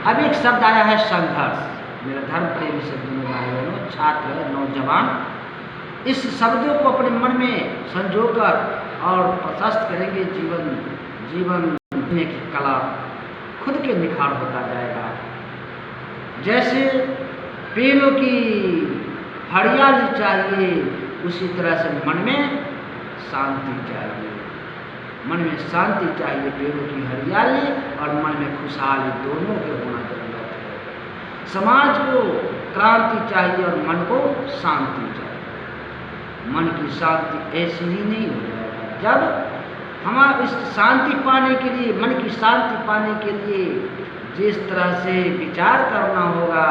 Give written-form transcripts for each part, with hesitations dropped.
अब एक शब्द आया है संघर्ष। मेरे धर्म प्रेमी सज्जनों, भाई बहनों, छात्र, नौजवान, इस शब्दों को अपने मन में संजोकर और प्रशस्त करेंगे। जीवन जीने की कला खुद के निखार होता जाएगा। जैसे पेड़ों की हरियाली चाहिए, उसी तरह से मन में शांति चाहिए। मन में शांति चाहिए, पेड़ों की हरियाली और मन में खुशहाली, दोनों के होना जरूरत है। समाज को क्रांति चाहिए और मन को शांति चाहिए। मन की शांति ऐसी ही नहीं हो जाएगा। जब हम इस शांति पाने के लिए, मन की शांति पाने के लिए जिस तरह से विचार करना होगा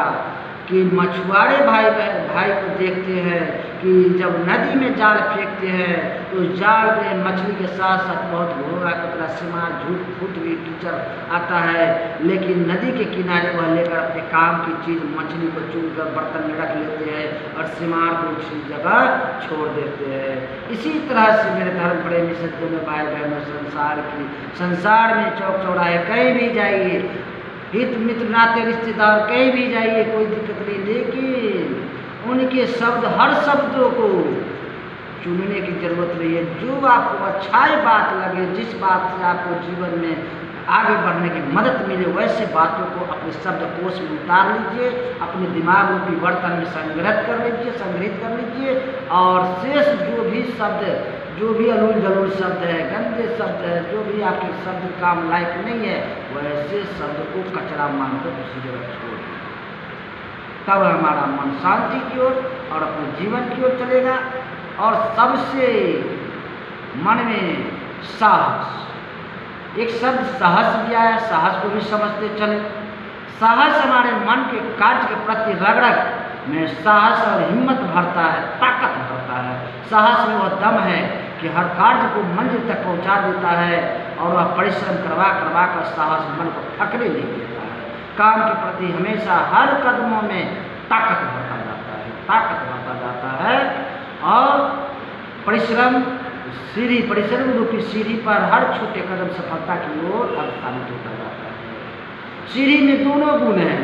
कि मछुआरे भाई को देखते हैं कि जब नदी में जाल फेंकते हैं तो जाल में मछली के साथ साथ बहुत घोंघा कतरा सिमार झूठ फूट भी कीचड़ आता है, लेकिन नदी के किनारे वह लेकर अपने काम की चीज़ मछली को चुन कर बर्तन में रख लेते हैं और सिमार को उसी जगह छोड़ देते हैं। इसी तरह से मेरे धर्म प्रेमी सज्जनों, भाई बहनों, संसार में चौक चौराहे कहीं भी जाइए, हित मित्र नाते रिश्तेदार कहीं भी जाइए, कोई दिक्कत नहीं, लेकिन उनके शब्द, हर शब्दों को चुनने की जरूरत नहीं है। जो आपको अच्छाई बात लगे, जिस बात से आपको जीवन में आगे बढ़ने की मदद मिले, वैसे बातों को अपने शब्दकोश में उतार लीजिए, अपने दिमाग रूपी बर्तन में संग्रहित कर लीजिए और शेष जो भी शब्द, जो भी अलूल जलूल शब्द है, गंदे शब्द है, जो भी आपके शब्द काम लायक नहीं है, वैसे शब्द को कचरा मानकर उसी जगह छोड़ दें। तब हमारा मन शांति की ओर और अपने जीवन की ओर चलेगा। और सबसे मन में साहस, एक शब्द साहस भी आया, साहस को भी समझते चले। साहस हमारे मन के कार्य के प्रति रग में साहस और हिम्मत भरता है, ताकत भरता है। साहस में वह दम है कि हर कार्य को मंजिल तक पहुंचा देता है और वह परिश्रम करवा कर साहस मन को थकने नहीं देता है। काम के प्रति हमेशा हर कदमों में ताकत भरता जाता है और परिश्रम रूपी सीढ़ी पर हर छोटे कदम सफलता की ओर अग्रसर होता जाता है। सीढ़ी में दोनों गुण हैं।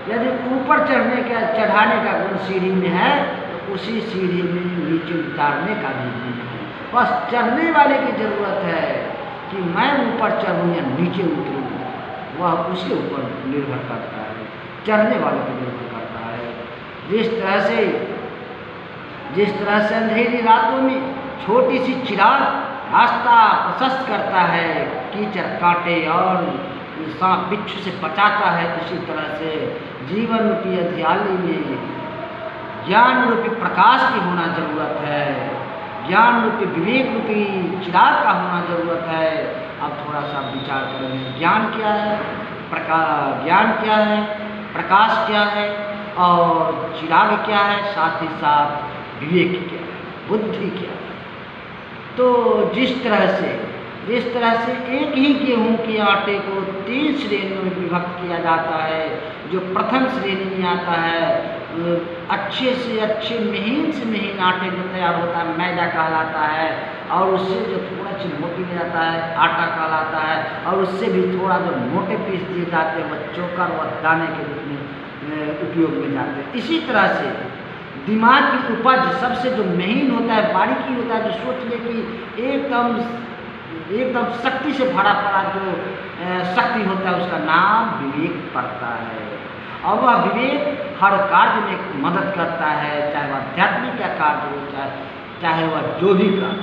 यदि ऊपर चढ़ाने का गुण सीढ़ी में है तो उसी सीढ़ी में नीचे उतारने का भी गुण है। बस चढ़ने वाले की जरूरत है कि मैं ऊपर चढ़ूँ या नीचे उतरूँ, वह उसके ऊपर निर्भर करता है, चढ़ने वाले पर निर्भर करता है। जिस तरह से अंधेरी रातों में छोटी सी चिराग रास्ता प्रशस्त करता है, कीचड़ कांटे और सांप बिच्छू से बचाता है, इसी तरह से जीवन रूपी हरियाली में ज्ञान रूपी प्रकाश की होना जरूरत है, ज्ञान रूपी विवेक रूपी चिराग का होना जरूरत है। अब थोड़ा सा विचार करेंगे, ज्ञान क्या है, प्रकाश क्या है और चिराग क्या है, साथ ही साथ विवेक क्या है, बुद्धि क्या है। तो जिस तरह से एक ही गेहूं के आटे को 3 श्रेणियों में विभक्त किया जाता है। जो प्रथम श्रेणी में आता है, अच्छे से अच्छे महीन से महीन आटे जो तैयार होता है, मैदा कहलाता है, और उससे जो थोड़ा सी मोटी हो जाता है, आटा कहलाता है, और उससे भी थोड़ा जो मोटे पीस दिए जाते हैं, वह चोकर व दाने के रूप में उपयोग में जाते हैं। इसी तरह से दिमाग की उपज सबसे जो महीन होता है, बारीकी होता है, जो सोच ले कि एकदम शक्ति से भरा पड़ा जो शक्ति होता है, उसका नाम विवेक पड़ता है। और वह विवेक हर कार्य में मदद करता है, चाहे वह आध्यात्मिक का कार्य हो, चाहे वह जो भी कार्य।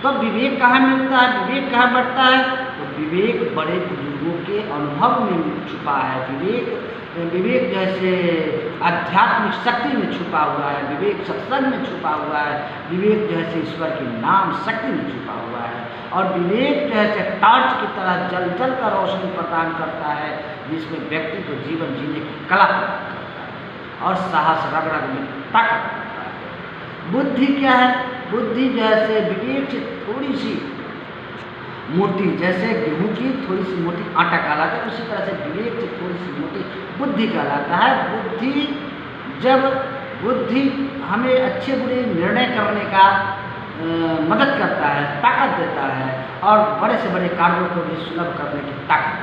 तो विवेक कहाँ मिलता है, विवेक कहाँ बढ़ता है? तो विवेक बड़े बुजुर्गों के अनुभव में छुपा है। विवेक जैसे आध्यात्मिक शक्ति में छुपा हुआ है, विवेक सत्संग में छुपा हुआ है, विवेक जैसे ईश्वर के नाम शक्ति में छुपा हुआ है, और विवेक जैसे टॉर्च की तरह जल जल कर रोशनी प्रदान करता है, जिसमें व्यक्ति को जीवन जीने की कला प्रदान करता है और साहस रग रग में ताकत करता है। बुद्धि क्या है? बुद्धि जैसे विवेक से थोड़ी सी मोटी, जैसे गेहूं की थोड़ी सी मोटी आटा कहलाता है, उसी तरह से विवेक से थोड़ी सी मोटी बुद्धि कहलाता है। बुद्धि हमें अच्छे बुरे निर्णय करने का मदद करता है, ताकत देता है, और बड़े से बड़े कार्यों को भी सुलभ करने की ताकत